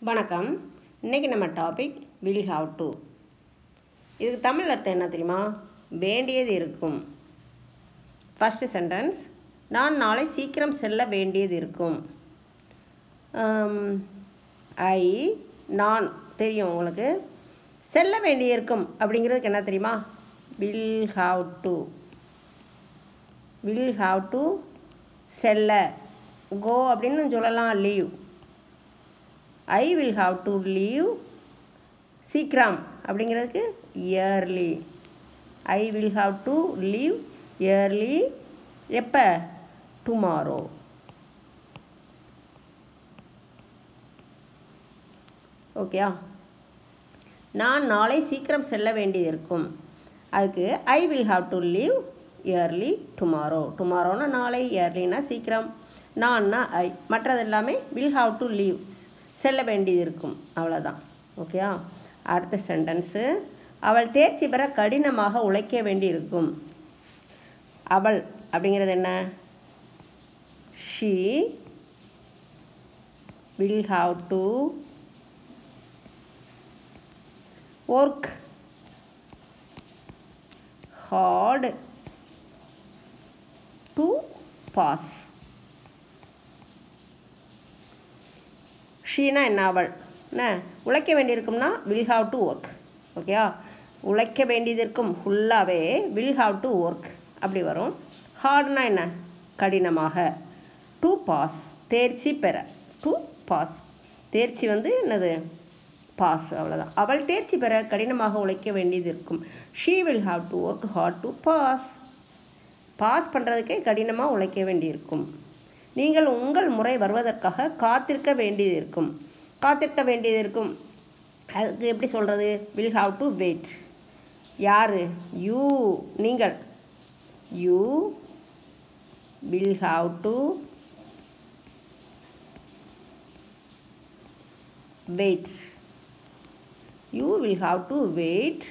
வணக்கம். இன்றைக்கி நம்ம டாபிக் வில் ஹாவ் டு. இதுக்கு தமிழ் அர்த்தம் என்ன தெரியுமா? வேண்டியது இருக்கும். ஃபஸ்ட்டு சென்டென்ஸ், நான் நாளை சீக்கிரம் செல்ல வேண்டியது இருக்கும். நான் தெரியும் உங்களுக்கு. செல்ல வேண்டியிருக்கும் அப்படிங்கிறதுக்கு என்ன தெரியுமா? Will have to. Will have to செல்ல. கோ அப்படின்னு சொல்லலாம், leave. I will have to leave சீக்கிரம் அப்படிங்கிறதுக்கு early. I will have to leave early எப்போ? tomorrow. ஓகேயா? நான் நாளை சீக்கிரம் செல்ல வேண்டியது இருக்கும். அதுக்கு I will have to leave early tomorrow. tomorrowனா நாளை, earlyனா சீக்கிரம், நான்னா I. மற்றது எல்லாமே will have to leave, செல்ல வேண்டியது இருக்கும், அவ்வளோதான். ஓகேயா? அடுத்த சென்டென்ஸு, அவள் தேர்ச்சி பெற கடினமாக உழைக்க வேண்டியிருக்கும். அவள் அப்படிங்கிறது என்ன? she will have to work hard to pass. Sheena என்ன? அவள். என்ன உழைக்க வேண்டியிருக்கும்னா வில் ஹாவ் டு ஒர்க். ஓகேயா? உழைக்க வேண்டியது இருக்கும் ஃபுல்லாகவே வில் ஹாவ் டு ஒர்க் அப்படி வரும். ஹார்ட்னா என்ன? கடினமாக. டு பாஸ் தேர்ச்சி பெற. டு பாஸ் தேர்ச்சி என்னது? பாஸ், அவ்வளோதான். அவள் தேர்ச்சி பெற கடினமாக உழைக்க வேண்டியது இருக்கும். She will have to work hard to pass. Pass பண்ணுறதுக்கே கடினமாக உழைக்க வேண்டியிருக்கும். நீங்கள் உங்கள் முறை வருவதற்காக காத்திருக்க வேண்டியது இருக்கும். காத்திருக்க வேண்டியது இருக்கும் அதுக்கு எப்படி சொல்கிறது? Will have to wait. யார்? யூ, நீங்கள். You will have to wait. You will have to wait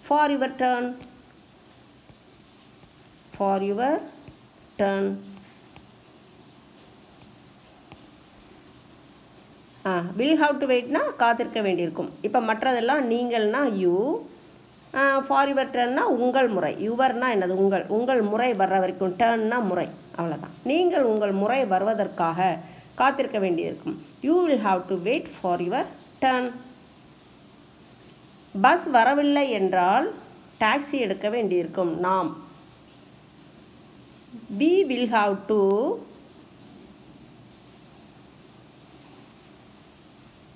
for your turn. For your turn. Will have to வெயிட்னா காத்திருக்க வேண்டியிருக்கும். இப்போ மற்றதெல்லாம் நீங்கள்னா யூ, ஃபார் யுவர் டர்ன்னா உங்கள் முறை. யுவர்னா என்னது? உங்கள். உங்கள் முறை வர்ற வரைக்கும். டர்ன்னா முறை, அவ்வளோதான். நீங்கள் உங்கள் முறை வருவதற்காக காத்திருக்க வேண்டியிருக்கும். You will have to wait for your turn. Bus வரவில்லை என்றால் டாக்ஸி எடுக்க வேண்டியிருக்கும். நாம். we will have to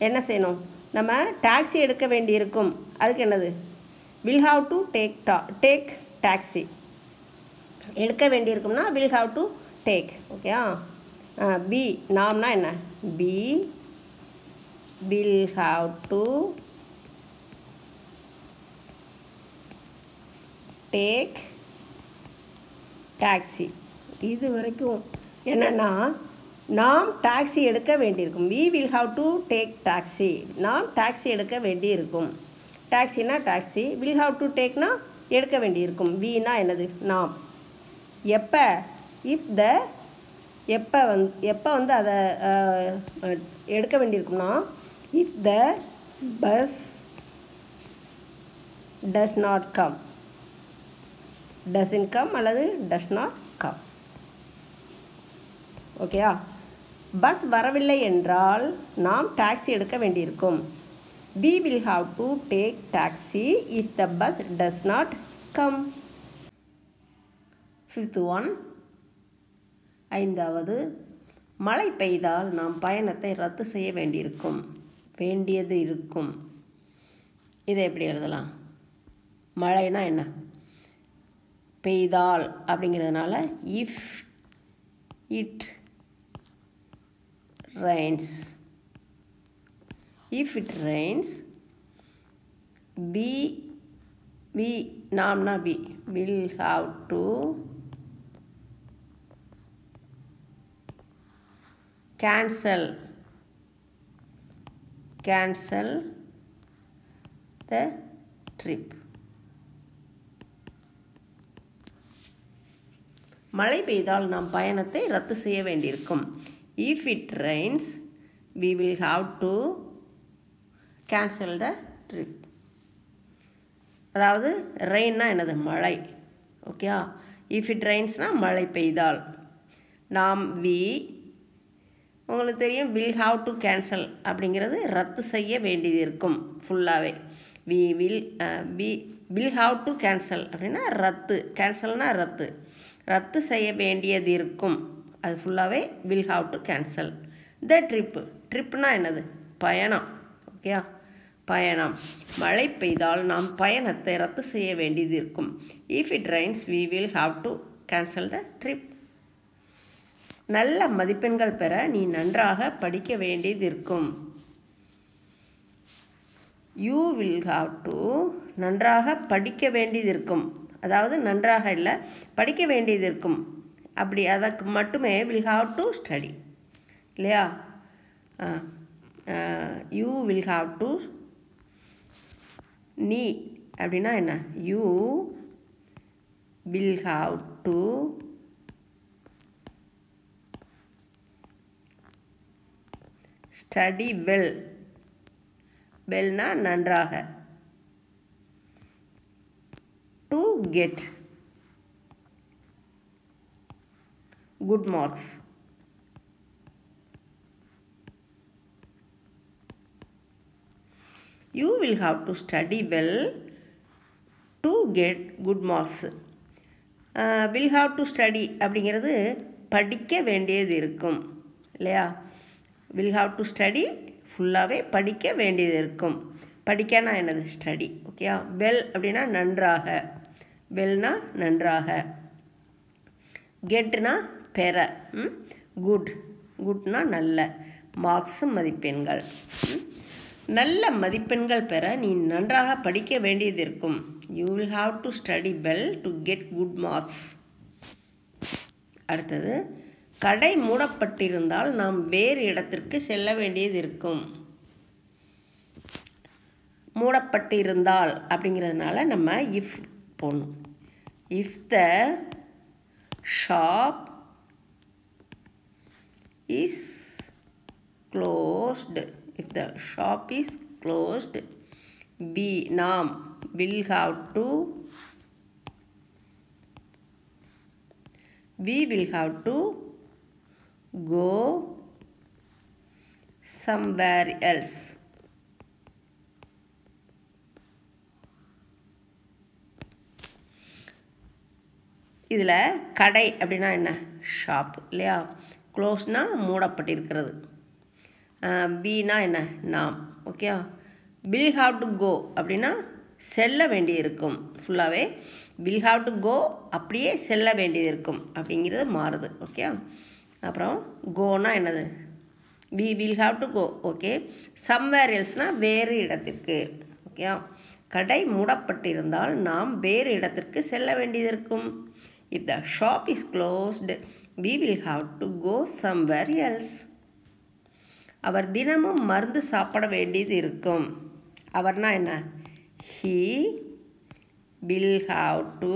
என்ன செய்யணும்? நம்ம டாக்ஸி எடுக்க வேண்டியிருக்கும். அதுக்கு என்னது? Will have to take taxi. எடுக்க வேண்டியிருக்கும்னா வில் ஹாவ் டு டேக். ஓகேயா? பி நாம்னா என்ன? We will have to take taxi. இது வரைக்கும் என்னென்னா நாம் டாக்ஸி எடுக்க வேண்டியிருக்கும். We will have to take taxi. நாம் டாக்ஸி எடுக்க வேண்டியிருக்கும். டாக்ஸினா டாக்ஸி. வில் ஹாவ் டு டேக்னா எடுக்க வேண்டியிருக்கும். வீனா என்னது? நாம். எப்போ? If the. எப்போ அதை எடுக்க வேண்டியிருக்கும்னா if the bus does not come. Doesn't come அல்லது டஸ் நாட் கம். ஓகேயா? பஸ் வரவில்லை என்றால் நாம் டாக்ஸி எடுக்க வேண்டியிருக்கும். we will have to take taxi if the bus does not come. Fifth one, ஐந்தாவது, மழை பெய்தால் நாம் பயணத்தை ரத்து செய்ய வேண்டியிருக்கும். வேண்டியது இருக்கும். இதை எப்படி எழுதலாம்? மழைனா என்ன? பெய்தால் அப்படிங்கிறதுனால if it rains. If it rains, we நாம்னா we will have to cancel the trip. மழை பெய்தால் நாம் பயணத்தை ரத்து செய்ய வேண்டியிருக்கும். If it rains, we will have to cancel the trip. அதாவது ரெயின்னா என்னது மழை. ஓகே, இஃப் இட் ரெயின்ஸ்னா மழை பெய்தால். நாம் உங்களுக்கு தெரியும் வில் ஹாவ் டு கேன்சல் அப்படிங்கிறது ரத்து செய்ய வேண்டியது இருக்கும் ஃபுல்லாகவே. வில் ஹாவ் டு கேன்சல் அப்படின்னா ரத்து, கேன்சல்னால் ரத்து செய்ய வேண்டியது இருக்கும், அது ஃபுல்லாகவே வில் ஹாவ் டு கேன்சல். த ட்ரிப்னா என்னது பயணம். ஓகே, பயணம். மழை பெய்தால் நாம் பயணத்தை ரத்து செய்ய வேண்டியது இருக்கும். If it Reigns we will have to cancel the trip. நல்ல மதிப்பெண்கள் பெற நீ நன்றாக படிக்க வேண்டியது இருக்கும். you will have to நன்றாக படிக்க வேண்டியது இருக்கும், அதாவது நன்றாக இல்லை படிக்க வேண்டியது இருக்கும். அப்படி அதற்கு மட்டுமே will have to study இல்லையா. you will have to நீ அப்படின்னா என்ன, you will have to study well. வெல்னா நன்றாக. To get good marks. You will have to study well to get good marks. Will have to study அப்படிங்கிறது படிக்க வேண்டியது இருக்கும் இல்லையா. will have to study ஃபுல்லாகவே படிக்க வேண்டியது இருக்கும். படிக்கனா என்னது ஸ்டடி. ஓகே, வெல் அப்படின்னா நன்றாக. வெல்னா நன்றாக. கெட்னா பெற. குட்னா நல்ல. மார்க்ஸ் மதிப்பெண்கள். நல்ல மதிப்பெண்கள் பெற நீ நன்றாக படிக்க வேண்டியது இருக்கும். You will have to study well to get good marks. அடுத்தது, கடை மூடப்பட்டிருந்தால் நாம் வேறு இடத்திற்கு செல்ல வேண்டியது இருக்கும். மூடப்பட்டிருந்தால் அப்படிங்கிறதுனால நம்ம இஃப் போடணும். If the shop is closed. If the shop is closed, நாம் will have to go somewhere else. இதில் கடை அப்படின்னா என்ன ஷாப் இல்லையா. க்ளோஸ்னா மூடப்பட்டிருக்கிறது. பீனா என்ன நாம். Okay, will have to go அப்படின்னா செல்ல வேண்டியது இருக்கும். ஃபுல்லாகவே வில் ஹாவ் டு கோ அப்படியே செல்ல வேண்டியது இருக்கும் அப்படிங்கிறது மாறுது. ஓகே, அப்புறம் கோனா என்னது will have to go. Okay, somewhere எல்ஸ்னால் வேறு இடத்திற்கு. ஓகே, கடை மூடப்பட்டிருந்தால் நாம் வேறு இடத்திற்கு செல்ல வேண்டியது இருக்கும். If the shop is closed we will have to go somewhere else. அவர் தினமும் மருந்து சாப்பிட வேண்டியது இருக்கும். அவர்னா என்ன, he will have to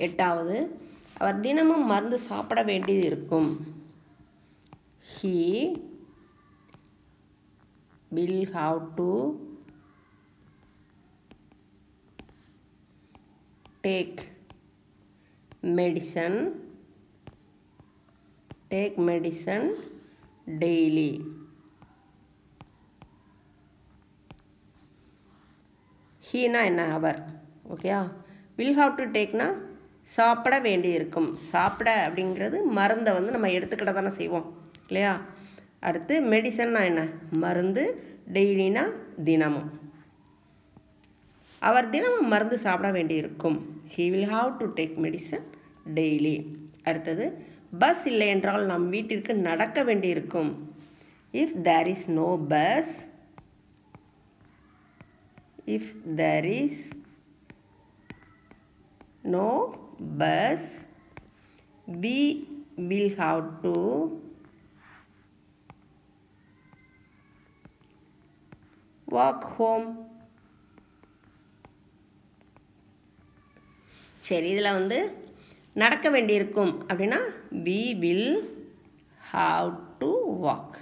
எட்டாவது, அவர் தினமும் மருந்து சாப்பிட வேண்டியது இருக்கும். he will have to take medicine daily. Heena என்ன அவர். ஓகேயா, வில் ஹாவ் டு டேக்னா சாப்பிட வேண்டி இருக்கும். சாப்பிட அப்படிங்கிறது மருந்தை வந்து நம்ம எடுத்துக்கிட்ட தானே செய்வோம் இல்லையா. அடுத்து மெடிசன்னா என்ன மருந்து, டெய்லினா தினமும். அவர் தினமும் மருந்து சாப்பிட வேண்டியிருக்கும். he will have to take medicine daily. அடுத்தது, பஸ் இல்லை என்றால் நம் வீட்டிற்கு நடக்க வேண்டியிருக்கும். if there is no bus we will have to walk home. சரி, இதில் வந்து நடக்க வேண்டியிருக்கும் அப்படின்னா we will have to walk.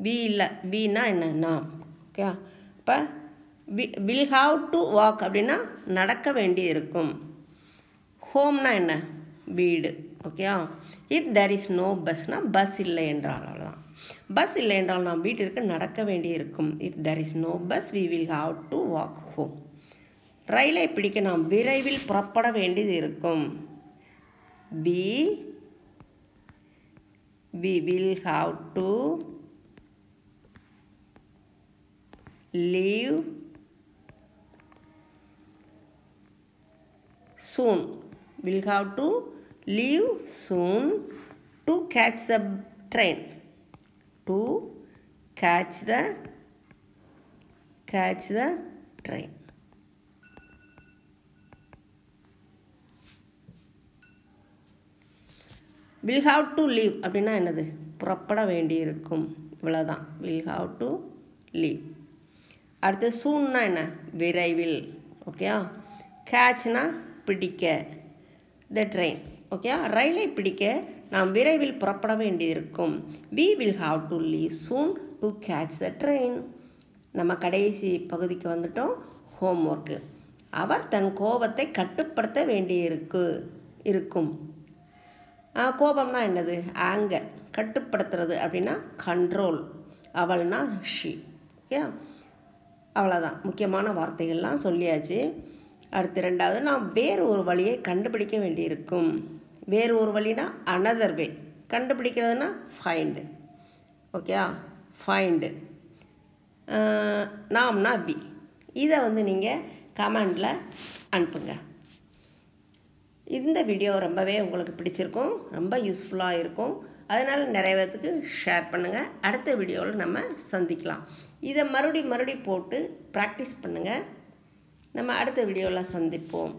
we இல்லை, weனா என்ன, நாம். ஓகே, இப்போ will have to walk அப்படின்னா நடக்க வேண்டி இருக்கும். ஹோம்னா என்ன, வீடு. ஓகேயா. இஃப் there is no busனா பஸ் இல்லை என்றால், அவ்வளோதான். பஸ் இல்லை என்றால் நாம் வீட்டிற்கு நடக்க வேண்டி இருக்கும். If there is no bus we will have to walk home. ரயிலை பிடிக்க நாம் விரைவில் புறப்பட வேண்டியது இருக்கும். we will have to leave soon. We'll have to leave soon to catch the train. To catch the train. will have to leave அப்படின்னா என்னது, புறப்பட வேண்டியிருக்கும். இவ்வளோதான், will have to leave. அடுத்து சூன்னா என்ன, விரைவில். ஓகேயா. கேட்ச்னா பிடிக்க, த ட்ரெயின். ஓகே, ரயிலை பிடிக்க நாம் விரைவில் புறப்பட வேண்டியிருக்கும். we will have to leave soon to catch the train. நம்ம கடைசி பகுதிக்கு வந்துட்டோம், ஹோம்ஒர்க்கு. அவர் தன் கோபத்தை கட்டுப்படுத்த இருக்கும். கோபம்னா என்னது, ஆங்கர். கட்டுப்படுத்துறது அப்படின்னா கண்ட்ரோல். அவள்னா ஷி. ஓகே, அவ்வளோதான். முக்கியமான வார்த்தைகள்லாம் சொல்லியாச்சு. அடுத்து ரெண்டாவது, நாம் வேறு ஒரு வழியை கண்டுபிடிக்க வேண்டியிருக்கும். வேறு ஒரு வழினா அனதர் வே. கண்டுபிடிக்கிறதுனா ஃபைண்டு. Okay, find. நாம்னா பி. இதை வந்து நீங்கள் கமெண்டில் அனுப்புங்க. இந்த வீடியோ ரொம்பவே உங்களுக்கு பிடிச்சிருக்கும், ரொம்ப யூஸ்ஃபுல்லாக இருக்கும். அதனால் நிறைய பேர்த்துக்கு ஷேர் பண்ணுங்கள். அடுத்த வீடியோவில் நம்ம சந்திக்கலாம். இதை மறுபடி போட்டு ப்ராக்டிஸ் பண்ணுங்கள். நம்ம அடுத்த வீடியோவில் சந்திப்போம்.